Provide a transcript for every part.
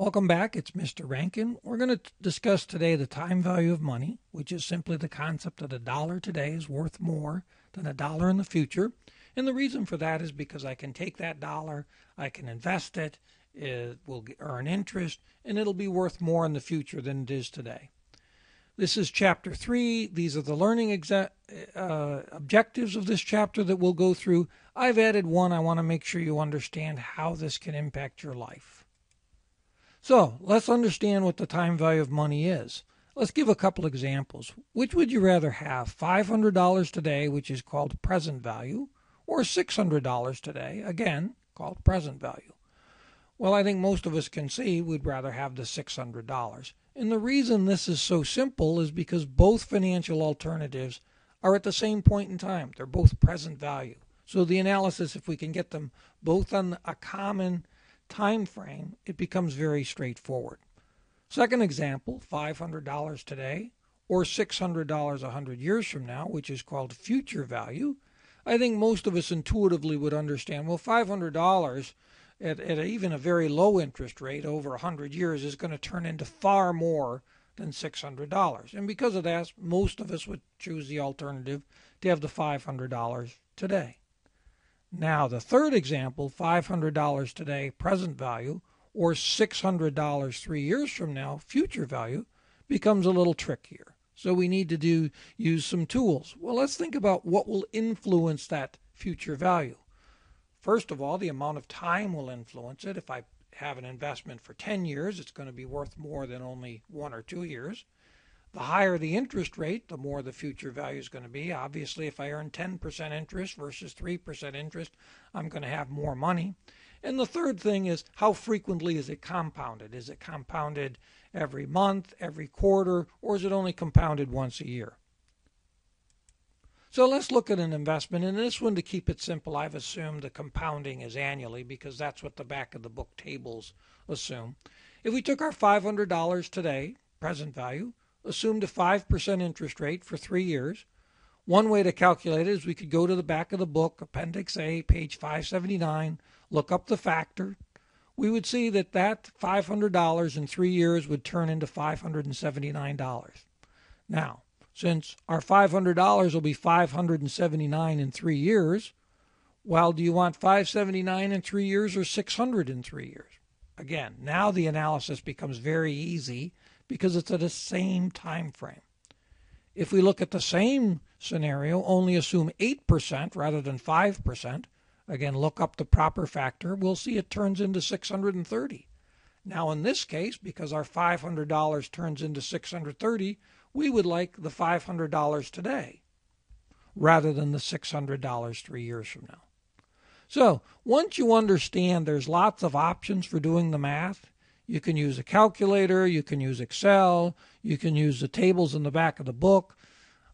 Welcome back. It's Mr. Rankin. We're going to discuss today the time value of money, which is simply the concept that a dollar today is worth more than a dollar in the future. And the reason for that is because I can take that dollar, I can invest it, it will earn interest, and it'll be worth more in the future than it is today. This is Chapter 3. These are the learning objectives of this chapter that we'll go through. I've added one. I want to make sure you understand how this can impact your life. So let's understand what the time value of money is. Let's give a couple examples. Which would you rather have, $500 today, which is called present value, or $600 today, again, called present value? Well, I think most of us can see we'd rather have the $600. And the reason this is so simple is because both financial alternatives are at the same point in time. They're both present value. So the analysis, if we can get them both on a common time frame, it becomes very straightforward. Second example, $500 today or $600 100 years from now, which is called future value. I think most of us intuitively would understand, well, $500 at even a very low interest rate over 100 years is going to turn into far more than $600. And because of that, most of us would choose the alternative to have the $500 today. Now, the third example, $500 today, present value, or $600 3 years from now, future value, becomes a little trickier. So we need to use some tools. Well, let's think about what will influence that future value. First of all, the amount of time will influence it. If I have an investment for 10 years, it's going to be worth more than only 1 or 2 years. The higher the interest rate, the more the future value is going to be. Obviously, if I earn 10% interest versus 3% interest, I'm going to have more money. And the third thing is, how frequently is it compounded? Is it compounded every month, every quarter, or is it only compounded once a year? So let's look at an investment. In this one, to keep it simple, I've assumed the compounding is annually because that's what the back of the book tables assume. If we took our $500 today, present value, assumed a 5% interest rate for 3 years, one way to calculate it is we could go to the back of the book, Appendix A, page 579, look up the factor. We would see that that $500 in 3 years would turn into $579. Now, since our $500 will be $579 in 3 years, well, do you want $579 in 3 years or $600 in 3 years? Again, now the analysis becomes very easy because it's at the same time frame. If we look at the same scenario, only assume 8% rather than 5%, again, look up the proper factor, we'll see it turns into $630. Now in this case, because our $500 turns into $630, we would like the $500 today rather than the $600 3 years from now. So once you understand there's lots of options for doing the math, you can use a calculator, you can use Excel, you can use the tables in the back of the book.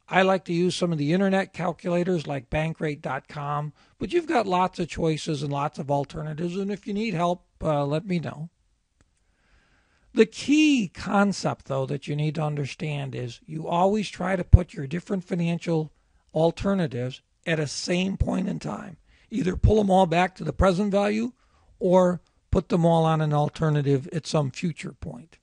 I like to use some of the internet calculators like bankrate.com, but you've got lots of choices and lots of alternatives, and if you need help, let me know. The key concept, though, that you need to understand is you always try to put your different financial alternatives at a same point in time. Either pull them all back to the present value or put them all on an alternative at some future point.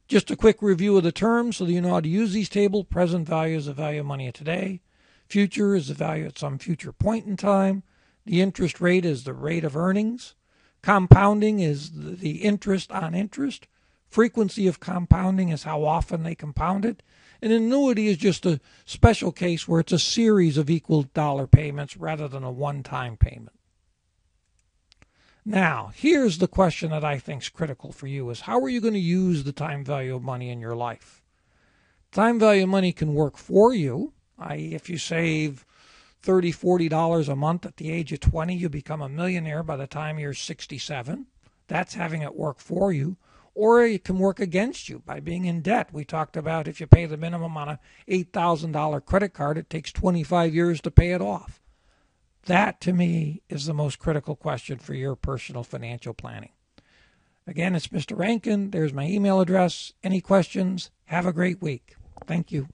Just a quick review of the terms so that you know how to use these tables. Present value is the value of money of today. Future is the value at some future point in time. The interest rate is the rate of earnings. Compounding is the interest on interest. Frequency of compounding is how often they compound it. An annuity is just a special case where it's a series of equal dollar payments rather than a one-time payment. Now, here's the question that I think is critical for you is how are you going to use the time value of money in your life? Time value of money can work for you, i.e. if you save $30, $40 a month at the age of 20, you become a millionaire by the time you're 67. That's having it work for you. Or it can work against you by being in debt. We talked about if you pay the minimum on a $8,000 credit card, it takes 25 years to pay it off. That, to me, is the most critical question for your personal financial planning. Again, it's Mr. Rankin. There's my email address. Any questions? Have a great week. Thank you.